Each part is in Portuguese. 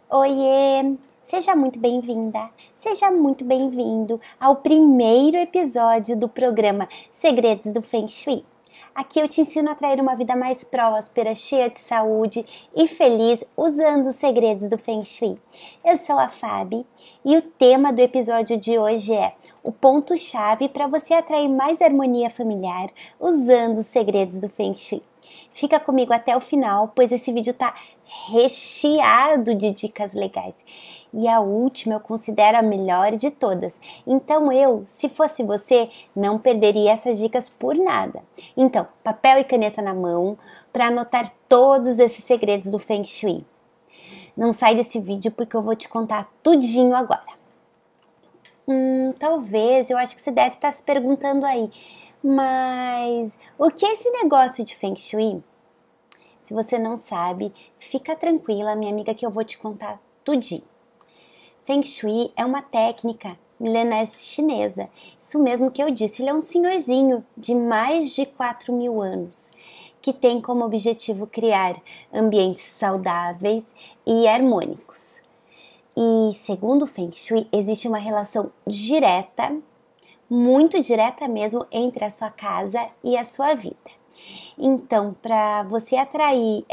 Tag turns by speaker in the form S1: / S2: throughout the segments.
S1: Oiê! Seja muito bem-vinda, seja muito bem-vindo ao primeiro episódio do programa Segredos do Feng Shui. Aqui eu te ensino a atrair uma vida mais próspera, cheia de saúde e feliz usando os segredos do Feng Shui. Eu sou a Fabi e o tema do episódio de hoje é o ponto-chave para você atrair mais harmonia familiar usando os segredos do Feng Shui. Fica comigo até o final, pois esse vídeo tá recheado de dicas legais. E a última eu considero a melhor de todas. Então eu, se fosse você, não perderia essas dicas por nada. Então, papel e caneta na mão para anotar todos esses segredos do Feng Shui. Não sai desse vídeo porque eu vou te contar tudinho agora. Talvez, eu acho que você deve estar se perguntando aí, mas o que é esse negócio de Feng Shui? Se você não sabe, fica tranquila, minha amiga, que eu vou te contar tudinho. Feng Shui é uma técnica milenar chinesa. Isso mesmo que eu disse, ele é um senhorzinho de mais de 4.000 anos, que tem como objetivo criar ambientes saudáveis e harmônicos. E segundo o Feng Shui, existe uma relação direta, muito direta mesmo, entre a sua casa e a sua vida. Então, para você atrair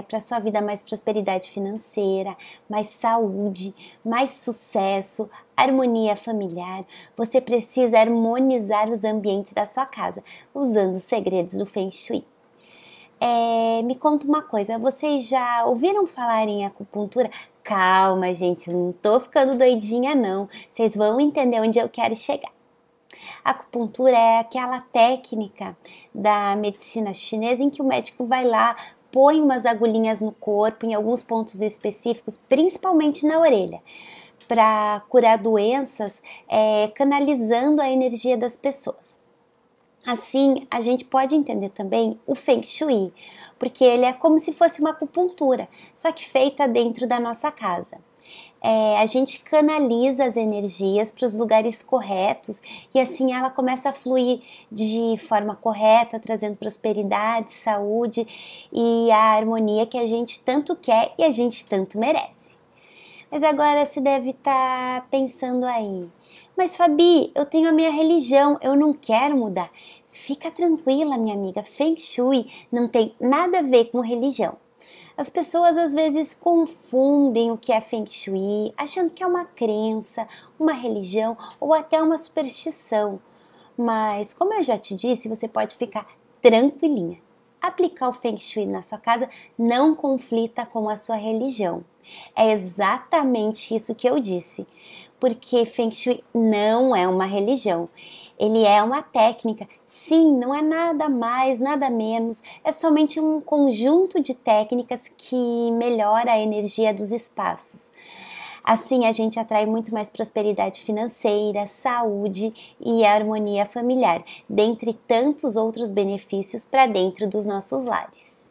S1: para sua vida mais prosperidade financeira, mais saúde, mais sucesso, harmonia familiar, você precisa harmonizar os ambientes da sua casa, usando os segredos do Feng Shui. Me conta uma coisa, vocês já ouviram falar em acupuntura? Calma, gente, eu não tô ficando doidinha não, vocês vão entender onde eu quero chegar. A acupuntura é aquela técnica da medicina chinesa em que o médico vai lá, põe umas agulhinhas no corpo, em alguns pontos específicos, principalmente na orelha, para curar doenças, canalizando a energia das pessoas. Assim, a gente pode entender também o Feng Shui, porque ele é como se fosse uma acupuntura, só que feita dentro da nossa casa. A gente canaliza as energias para os lugares corretos e assim ela começa a fluir de forma correta, trazendo prosperidade, saúde e a harmonia que a gente tanto quer e a gente tanto merece. Mas agora você deve estar pensando aí, mas Fabi, eu tenho a minha religião, eu não quero mudar. Fica tranquila, minha amiga, Feng Shui não tem nada a ver com religião. As pessoas às vezes confundem o que é Feng Shui, achando que é uma crença, uma religião ou até uma superstição. Mas, como eu já te disse, você pode ficar tranquilinha. Aplicar o Feng Shui na sua casa não conflita com a sua religião. É exatamente isso que eu disse, porque Feng Shui não é uma religião. Ele é uma técnica, sim, não é nada mais, nada menos, é somente um conjunto de técnicas que melhora a energia dos espaços. Assim a gente atrai muito mais prosperidade financeira, saúde e harmonia familiar, dentre tantos outros benefícios para dentro dos nossos lares.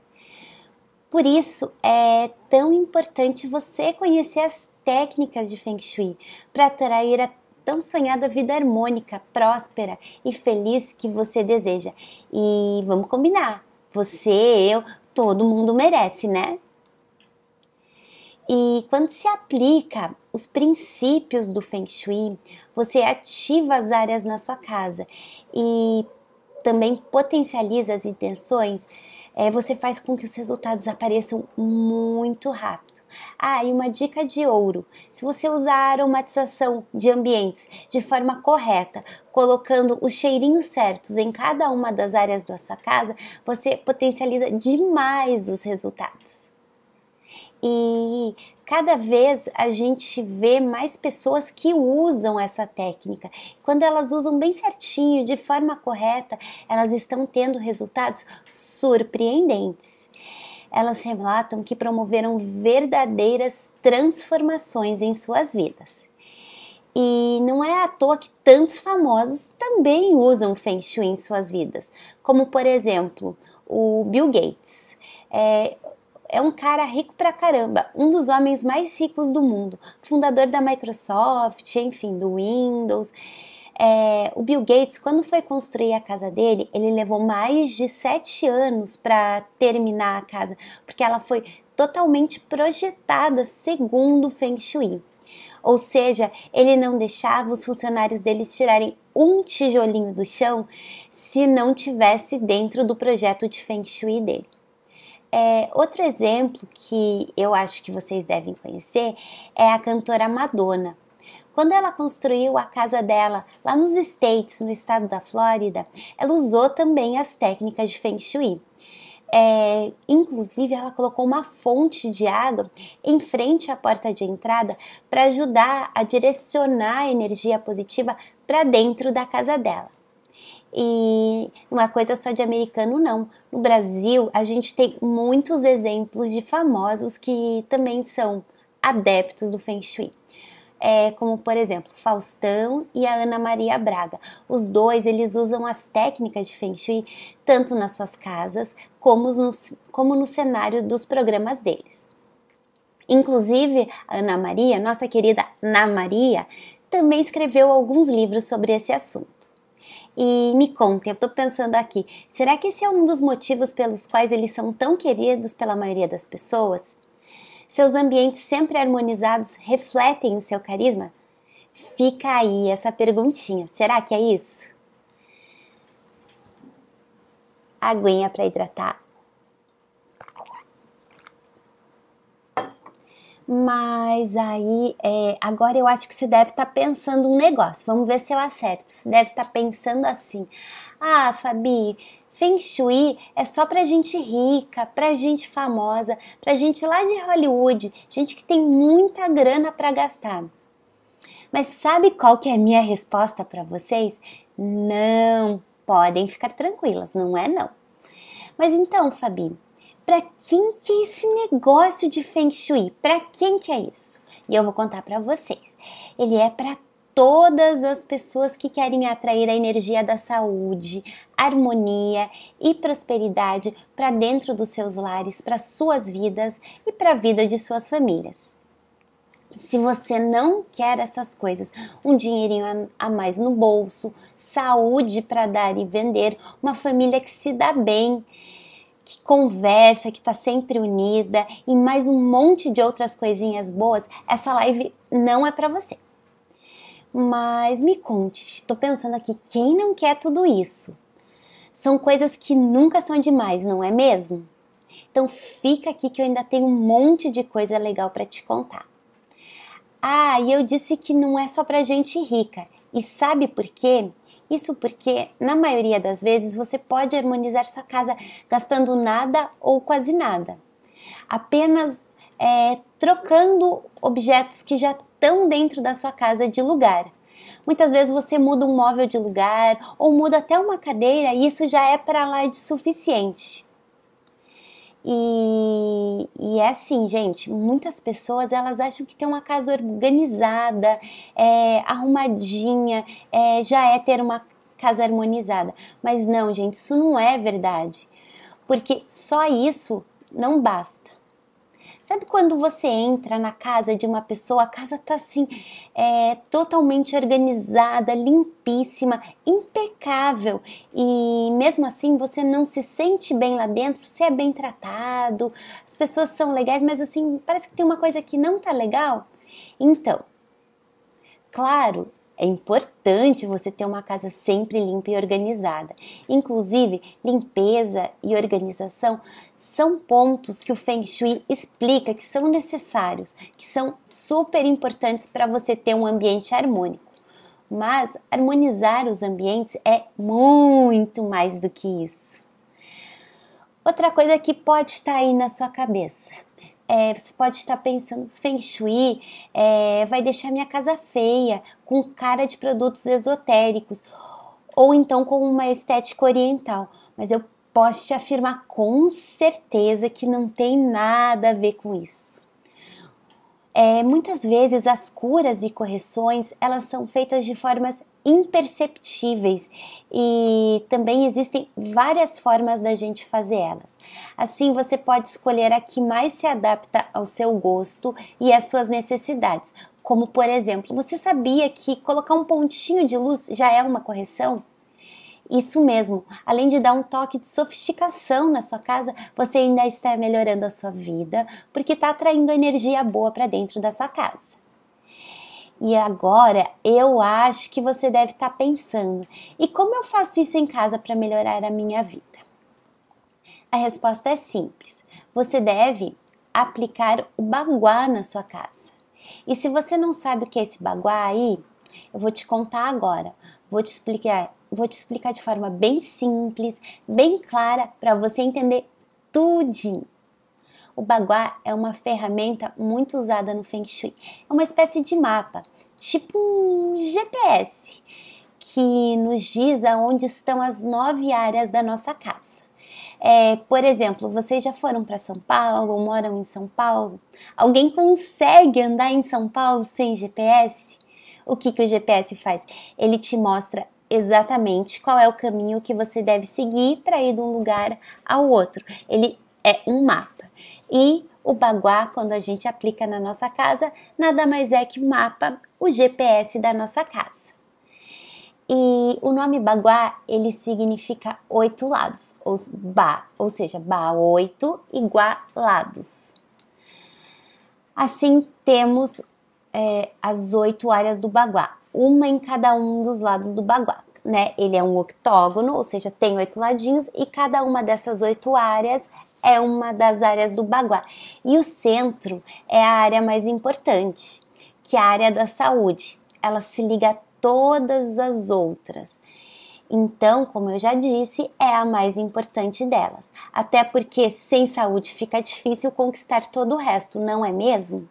S1: Por isso é tão importante você conhecer as técnicas de Feng Shui para atrair a tão sonhada vida harmônica, próspera e feliz que você deseja. E vamos combinar, você, eu, todo mundo merece, né? E quando se aplica os princípios do Feng Shui, você ativa as áreas na sua casa e também potencializa as intenções, você faz com que os resultados apareçam muito rápido. E uma dica de ouro, se você usar a aromatização de ambientes de forma correta, colocando os cheirinhos certos em cada uma das áreas da sua casa, você potencializa demais os resultados. E cada vez a gente vê mais pessoas que usam essa técnica. Quando elas usam bem certinho, de forma correta, elas estão tendo resultados surpreendentes. Elas relatam que promoveram verdadeiras transformações em suas vidas. E não é à toa que tantos famosos também usam Feng Shui em suas vidas, como por exemplo, o Bill Gates. É um cara rico pra caramba, um dos homens mais ricos do mundo, fundador da Microsoft, enfim, do Windows. O Bill Gates, quando foi construir a casa dele, ele levou mais de 7 anos para terminar a casa, porque ela foi totalmente projetada segundo o Feng Shui. Ou seja, ele não deixava os funcionários dele tirarem um tijolinho do chão se não tivesse dentro do projeto de Feng Shui dele. Outro exemplo que eu acho que vocês devem conhecer é a cantora Madonna. Quando ela construiu a casa dela lá nos States, no estado da Flórida, ela usou também as técnicas de Feng Shui. Inclusive, ela colocou uma fonte de água em frente à porta de entrada para ajudar a direcionar a energia positiva para dentro da casa dela. E não é coisa só de americano, não. No Brasil, a gente tem muitos exemplos de famosos que também são adeptos do Feng Shui. Como, por exemplo, Faustão e a Ana Maria Braga. Os dois, eles usam as técnicas de Feng Shui tanto nas suas casas como no cenário dos programas deles. Inclusive, a Ana Maria, nossa querida Ana Maria, também escreveu alguns livros sobre esse assunto. E me contem, eu estou pensando aqui, será que esse é um dos motivos pelos quais eles são tão queridos pela maioria das pessoas? Seus ambientes sempre harmonizados refletem o seu carisma? Fica aí essa perguntinha, será que é isso? Aguinha para hidratar. Mas aí, agora eu acho que você deve estar pensando um negócio. Vamos ver se eu acerto. Você deve estar pensando assim: ah, Fabi, Feng Shui é só pra gente rica, pra gente famosa, pra gente lá de Hollywood, gente que tem muita grana para gastar. Mas sabe qual que é a minha resposta para vocês? Não, podem ficar tranquilas, não é não. Mas então, Fabi, para quem que é esse negócio de Feng Shui? Para quem que é isso? E eu vou contar para vocês. Ele é para todas as pessoas que querem atrair a energia da saúde, harmonia e prosperidade para dentro dos seus lares, para suas vidas e para a vida de suas famílias. Se você não quer essas coisas, um dinheirinho a mais no bolso, saúde para dar e vender, uma família que se dá bem, que conversa, que está sempre unida e mais um monte de outras coisinhas boas, essa live não é para você. Mas me conte, estou pensando aqui, quem não quer tudo isso? São coisas que nunca são demais, não é mesmo? Então fica aqui que eu ainda tenho um monte de coisa legal para te contar. Ah, e eu disse que não é só para gente rica. E sabe por quê? Isso porque, na maioria das vezes, você pode harmonizar sua casa gastando nada ou quase nada. Apenas trocando objetos que já estão dentro da sua casa de lugar. Muitas vezes você muda um móvel de lugar ou muda até uma cadeira e isso já é para lá de suficiente. E é assim, gente, muitas pessoas elas acham que ter uma casa organizada, arrumadinha, já é ter uma casa harmonizada. Mas não, gente, isso não é verdade, porque só isso não basta. Sabe quando você entra na casa de uma pessoa, a casa tá assim, totalmente organizada, limpíssima, impecável, e mesmo assim você não se sente bem lá dentro, você é bem tratado, as pessoas são legais, mas assim, parece que tem uma coisa que não tá legal? Então, claro, é importante você ter uma casa sempre limpa e organizada. Inclusive, limpeza e organização são pontos que o Feng Shui explica que são necessários, que são super importantes para você ter um ambiente harmônico. Mas harmonizar os ambientes é muito mais do que isso. Outra coisa que pode estar aí na sua cabeça. Você pode estar pensando, Feng Shui vai deixar minha casa feia, com cara de produtos esotéricos, ou então com uma estética oriental. Mas eu posso te afirmar com certeza que não tem nada a ver com isso. Muitas vezes as curas e correções, elas são feitas de formas imperceptíveis e também existem várias formas da gente fazer elas. Assim você pode escolher a que mais se adapta ao seu gosto e às suas necessidades. Como por exemplo, você sabia que colocar um pontinho de luz já é uma correção? Isso mesmo, além de dar um toque de sofisticação na sua casa, você ainda está melhorando a sua vida, porque está atraindo energia boa para dentro da sua casa. E agora, eu acho que você deve estar pensando, e como eu faço isso em casa para melhorar a minha vida? A resposta é simples, você deve aplicar o baguá na sua casa. E se você não sabe o que é esse baguá aí, eu vou te contar agora, vou te explicar de forma bem simples, bem clara, para você entender tudinho. O baguá é uma ferramenta muito usada no Feng Shui. É uma espécie de mapa, tipo um GPS, que nos diz aonde estão as 9 áreas da nossa casa. Por exemplo, vocês já foram para São Paulo, moram em São Paulo? Alguém consegue andar em São Paulo sem GPS? O que o GPS faz? Ele te mostra exatamente qual é o caminho que você deve seguir para ir de um lugar ao outro. Ele é um mapa. E o baguá, quando a gente aplica na nossa casa, nada mais é que o mapa, o GPS da nossa casa. E o nome baguá, ele significa 8 lados, ou seja, ba 8 e guá lados. Assim temos as 8 áreas do baguá, uma em cada um dos lados do baguá, né? Ele é um octógono, ou seja, tem 8 ladinhos e cada uma dessas 8 áreas é uma das áreas do baguá. E o centro é a área mais importante, que é a área da saúde. Ela se liga a todas as outras. Então, como eu já disse, é a mais importante delas. Até porque sem saúde fica difícil conquistar todo o resto, não é mesmo?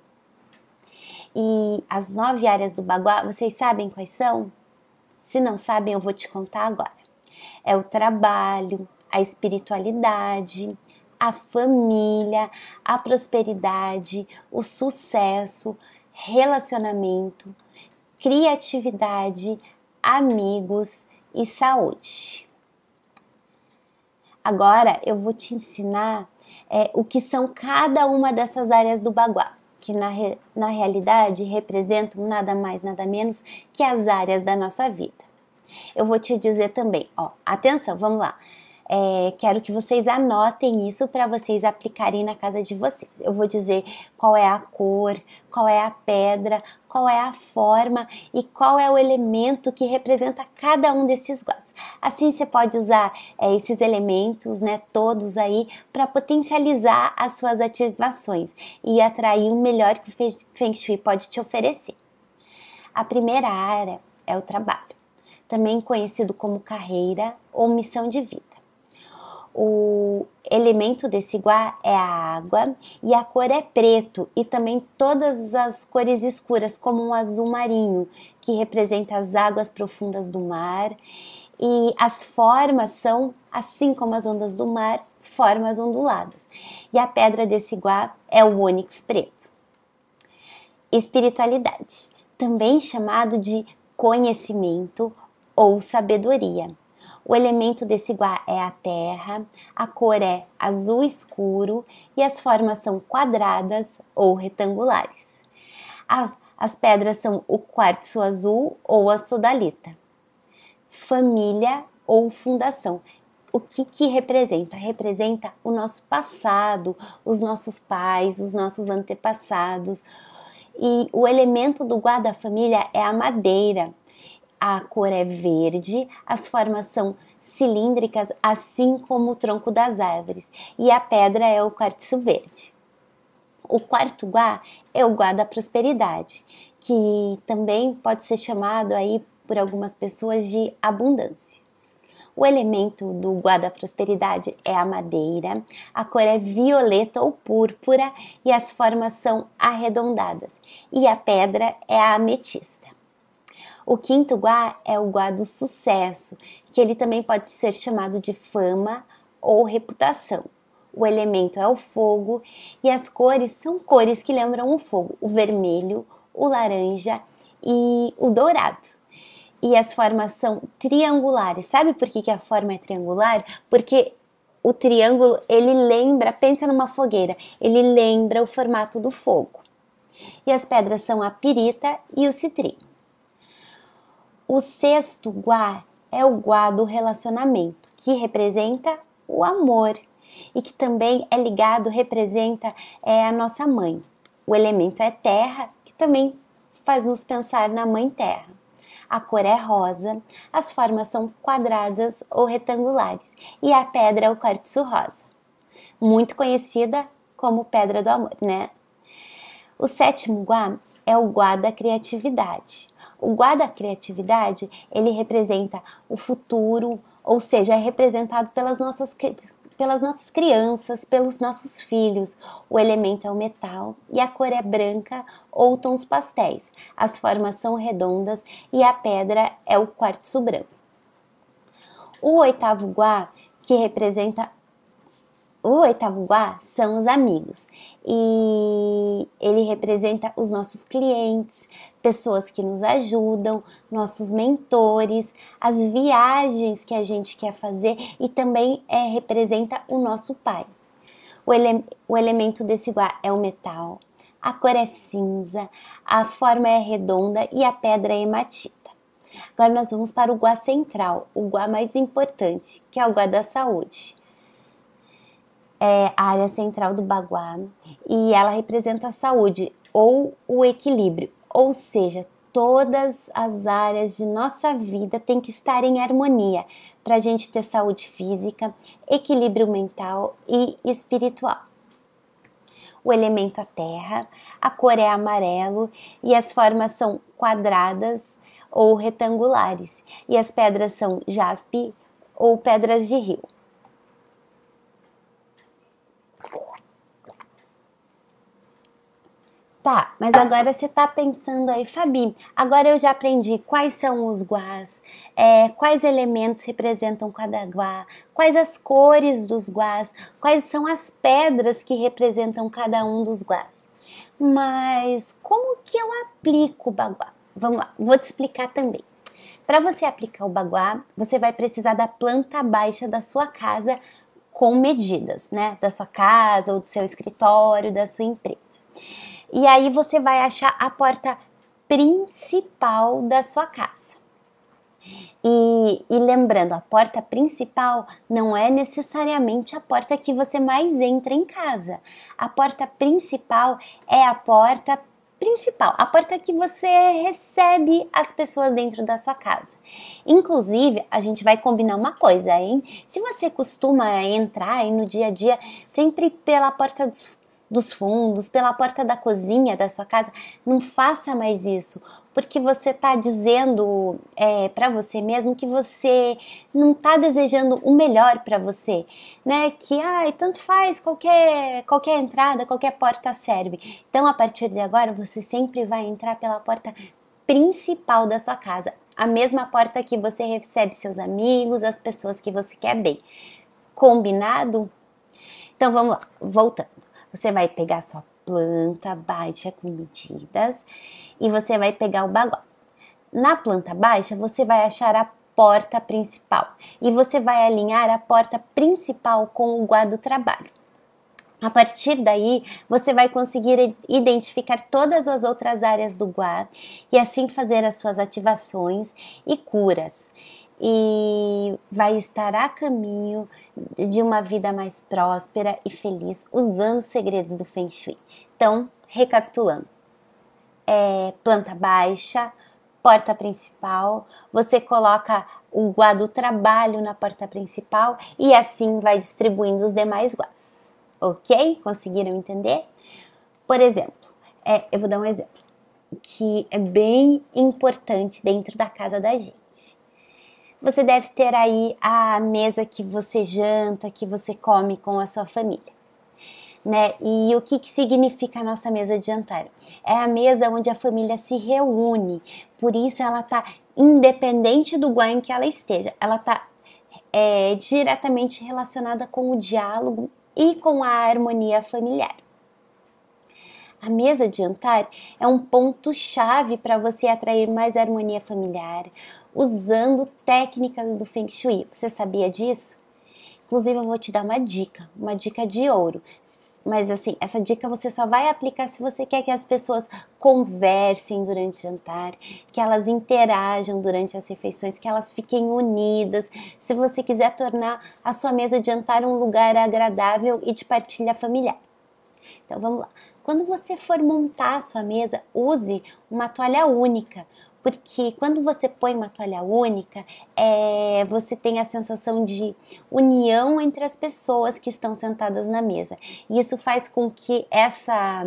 S1: E as 9 áreas do baguá, vocês sabem quais são? Se não sabem, eu vou te contar agora. É o trabalho, a espiritualidade, a família, a prosperidade, o sucesso, relacionamento, criatividade, amigos e saúde. Agora eu vou te ensinar o que são cada uma dessas áreas do baguá, que na realidade representam nada mais, nada menos que as áreas da nossa vida. Eu vou te dizer também, atenção, vamos lá. Quero que vocês anotem isso para vocês aplicarem na casa de vocês. Eu vou dizer qual é a cor, qual é a pedra, qual é a forma e qual é o elemento que representa cada um desses guás. Assim você pode usar esses elementos, né, todos aí, para potencializar as suas ativações e atrair o melhor que o Feng Shui pode te oferecer. A primeira área é o trabalho, também conhecido como carreira ou missão de vida. O elemento desse guá é a água e a cor é preto e também todas as cores escuras, como um azul marinho, que representa as águas profundas do mar, e as formas são, assim como as ondas do mar, formas onduladas. E a pedra desse guá é o ônix preto. Espiritualidade, também chamado de conhecimento ou sabedoria. O elemento desse guá é a terra, a cor é azul escuro e as formas são quadradas ou retangulares. As pedras são o quartzo azul ou a sodalita. Família ou fundação. O que representa? Representa o nosso passado, os nossos pais, os nossos antepassados. E o elemento do guá da família é a madeira. A cor é verde, as formas são cilíndricas, assim como o tronco das árvores, e a pedra é o quartzo verde. O quarto guá é o guá da prosperidade, que também pode ser chamado aí por algumas pessoas de abundância. O elemento do guá da prosperidade é a madeira, a cor é violeta ou púrpura e as formas são arredondadas, e a pedra é a ametista. O quinto guá é o guá do sucesso, que ele também pode ser chamado de fama ou reputação. O elemento é o fogo e as cores são cores que lembram o fogo, o vermelho, o laranja e o dourado. E as formas são triangulares. Sabe por que a forma é triangular? Porque o triângulo, ele lembra, pensa numa fogueira, ele lembra o formato do fogo. E as pedras são a pirita e o citrim. O sexto guá é o Gua do relacionamento, que representa o amor e que também é ligado, representa a nossa mãe. O elemento é terra, que também faz nos pensar na mãe terra. A cor é rosa, as formas são quadradas ou retangulares e a pedra é o quartzo rosa, muito conhecida como pedra do amor, né? O sétimo Gua é o Gua da criatividade. O Gua da criatividade, ele representa o futuro, ou seja, é representado pelas nossas crianças, pelos nossos filhos. O elemento é o metal e a cor é branca ou tons pastéis. As formas são redondas e a pedra é o quartzo branco. O oitavo Gua, que representa o oitavo Gua são os amigos e ele representa os nossos clientes, pessoas que nos ajudam, nossos mentores, as viagens que a gente quer fazer e também representa o nosso pai. O elemento desse Gua é o metal, a cor é cinza, a forma é redonda e a pedra é hematita. Agora nós vamos para o Gua central, o Gua mais importante, que é o Gua da saúde. É a área central do Bagua e ela representa a saúde ou o equilíbrio, ou seja, todas as áreas de nossa vida têm que estar em harmonia para a gente ter saúde física, equilíbrio mental e espiritual. O elemento é terra, a cor é amarelo e as formas são quadradas ou retangulares e as pedras são jaspe ou pedras de rio. Tá, mas agora você tá pensando aí, Fabi, agora eu já aprendi quais são os guás, quais elementos representam cada guá, quais as cores dos guás, quais são as pedras que representam cada um dos guás. Mas como que eu aplico o Bagua? Vamos lá, vou te explicar também. Para você aplicar o Bagua, você vai precisar da planta baixa da sua casa com medidas, né? Da sua casa ou do seu escritório, da sua empresa. E aí você vai achar a porta principal da sua casa. E lembrando, a porta principal não é necessariamente a porta que você mais entra em casa. A porta principal é a porta principal, a porta que você recebe as pessoas dentro da sua casa. Inclusive, a gente vai combinar uma coisa, hein? Se você costuma entrar aí no dia a dia sempre pela porta dos fundos, pela porta da cozinha da sua casa, não faça mais isso, porque você está dizendo para você mesmo que você não está desejando o melhor para você, né? Que tanto faz, qualquer entrada, qualquer porta serve. Então, a partir de agora, você sempre vai entrar pela porta principal da sua casa, a mesma porta que você recebe seus amigos, as pessoas que você quer bem. Combinado? Então, vamos lá, voltando. Você vai pegar sua planta baixa com medidas e você vai pegar o Bagua. Na planta baixa, você vai achar a porta principal e você vai alinhar a porta principal com o Gua do trabalho. A partir daí, você vai conseguir identificar todas as outras áreas do Gua e assim fazer as suas ativações e curas. E vai estar a caminho de uma vida mais próspera e feliz usando os segredos do Feng Shui. Então, recapitulando, planta baixa, porta principal, você coloca o Gua do trabalho na porta principal e assim vai distribuindo os demais guás. Ok? Conseguiram entender? Por exemplo, eu vou dar um exemplo que é bem importante dentro da casa da gente. Você deve ter aí a mesa que você janta, que você come com a sua família, né? E o que significa a nossa mesa de jantar? É a mesa onde a família se reúne, por isso ela está independente do Gua em que ela esteja, ela está diretamente relacionada com o diálogo e com a harmonia familiar. A mesa de jantar é um ponto-chave para você atrair mais harmonia familiar, usando técnicas do Feng Shui. Você sabia disso? Inclusive eu vou te dar uma dica de ouro. Mas assim, essa dica você só vai aplicar se você quer que as pessoas conversem durante o jantar, que elas interajam durante as refeições, que elas fiquem unidas. Se você quiser tornar a sua mesa de jantar um lugar agradável e de partilha familiar. Então vamos lá. Quando você for montar a sua mesa, use uma toalha única. Porque quando você põe uma toalha única, você tem a sensação de união entre as pessoas que estão sentadas na mesa. E isso faz com que essa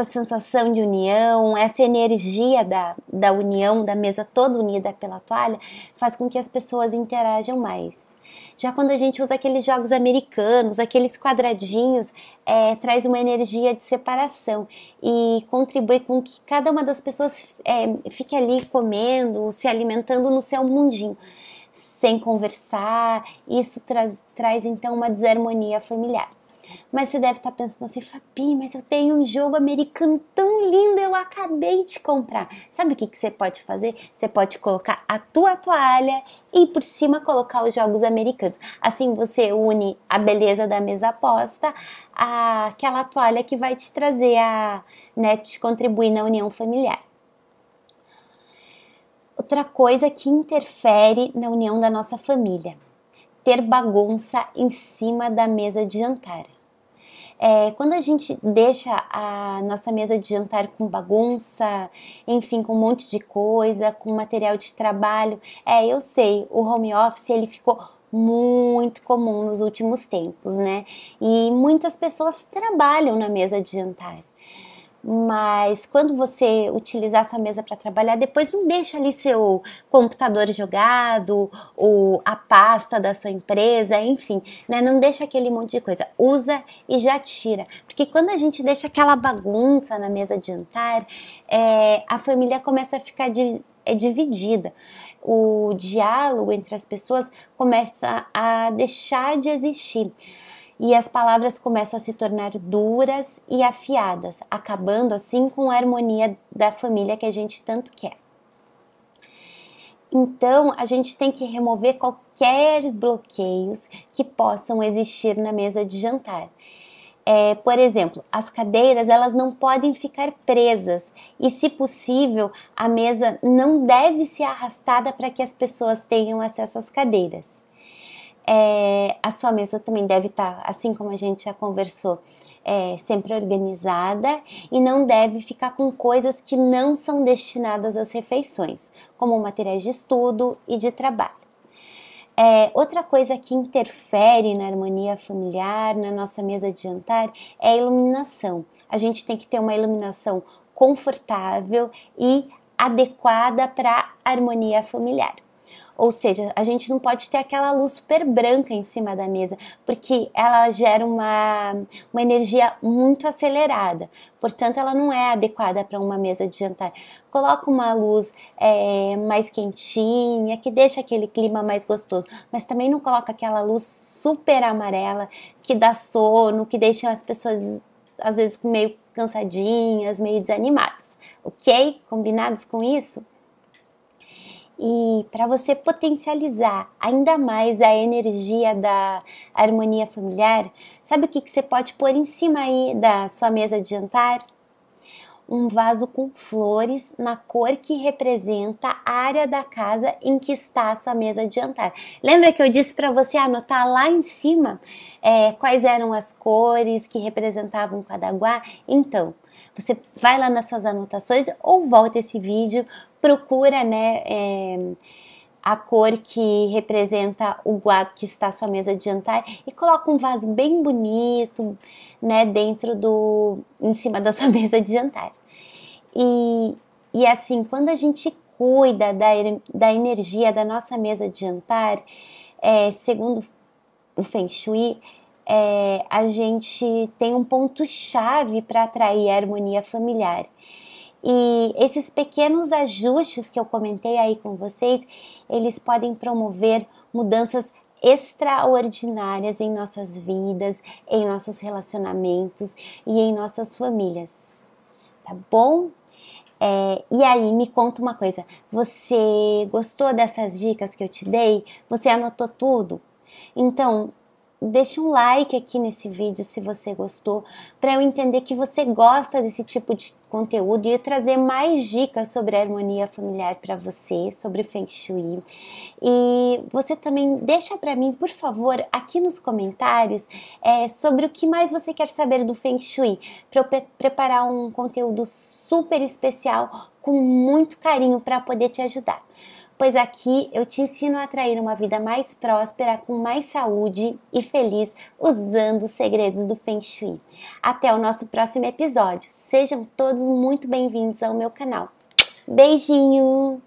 S1: sensação de união, essa energia da união, da mesa toda unida pela toalha, faz com que as pessoas interajam mais. Já quando a gente usa aqueles jogos americanos, aqueles quadradinhos, traz uma energia de separação e contribui com que cada uma das pessoas fique ali comendo, se alimentando no seu mundinho, sem conversar. Isso traz então uma desarmonia familiar. Mas você deve estar pensando assim, Fabi, mas eu tenho um jogo americano tão lindo, eu acabei de comprar. Sabe o que você pode fazer? Você pode colocar a tua toalha e por cima colocar os jogos americanos. Assim você une a beleza da mesa posta àquela toalha que vai te trazer te contribuir na união familiar. Outra coisa que interfere na união da nossa família: ter bagunça em cima da mesa de jantar. Quando a gente deixa a nossa mesa de jantar com bagunça, enfim, com um monte de coisa, com material de trabalho, eu sei, o home office ele ficou muito comum nos últimos tempos, né? E muitas pessoas trabalham na mesa de jantar. Mas quando você utilizar sua mesa para trabalhar, depois não deixa ali seu computador jogado ou a pasta da sua empresa, enfim, né? Não deixa aquele monte de coisa, usa e já tira, porque quando a gente deixa aquela bagunça na mesa de jantar, a família começa a ficar dividida, o diálogo entre as pessoas começa a deixar de existir. E as palavras começam a se tornar duras e afiadas, acabando assim com a harmonia da família que a gente tanto quer. Então, a gente tem que remover qualquer bloqueios que possam existir na mesa de jantar. Por exemplo, as cadeiras elas não podem ficar presas e, se possível, a mesa não deve ser arrastada para que as pessoas tenham acesso às cadeiras. A sua mesa também deve estar, assim como a gente já conversou, sempre organizada e não deve ficar com coisas que não são destinadas às refeições, como materiais de estudo e de trabalho. Outra coisa que interfere na harmonia familiar, na nossa mesa de jantar, é a iluminação. A gente tem que ter uma iluminação confortável e adequada para a harmonia familiar. Ou seja, a gente não pode ter aquela luz super branca em cima da mesa, porque ela gera uma energia muito acelerada. Portanto, ela não é adequada para uma mesa de jantar. Coloca uma luz mais quentinha, que deixa aquele clima mais gostoso. Mas também não coloca aquela luz super amarela, que dá sono, que deixa as pessoas, às vezes, meio cansadinhas, meio desanimadas. Ok? Combinados com isso? E para você potencializar ainda mais a energia da harmonia familiar, sabe o que você pode pôr em cima aí da sua mesa de jantar? Um vaso com flores na cor que representa a área da casa em que está a sua mesa de jantar. Lembra que eu disse para você anotar lá em cima quais eram as cores que representavam cada guá? Então, você vai lá nas suas anotações ou volta esse vídeo, procura a cor que representa o guado que está à sua mesa de jantar e coloca um vaso bem bonito, em cima da sua mesa de jantar. E assim, quando a gente cuida da energia da nossa mesa de jantar, segundo o Feng Shui, a gente tem um ponto-chave para atrair a harmonia familiar. E esses pequenos ajustes que eu comentei aí com vocês, eles podem promover mudanças extraordinárias em nossas vidas, em nossos relacionamentos e em nossas famílias. Tá bom? E aí, me conta uma coisa, você gostou dessas dicas que eu te dei? Você anotou tudo? Então, deixa um like aqui nesse vídeo se você gostou, para eu entender que você gosta desse tipo de conteúdo e eu trazer mais dicas sobre a harmonia familiar para você, sobre Feng Shui. E você também deixa para mim, por favor, aqui nos comentários sobre o que mais você quer saber do Feng Shui, para eu preparar um conteúdo super especial com muito carinho para poder te ajudar. Pois aqui eu te ensino a atrair uma vida mais próspera, com mais saúde e feliz, usando os segredos do Feng Shui. Até o nosso próximo episódio. Sejam todos muito bem-vindos ao meu canal. Beijinho!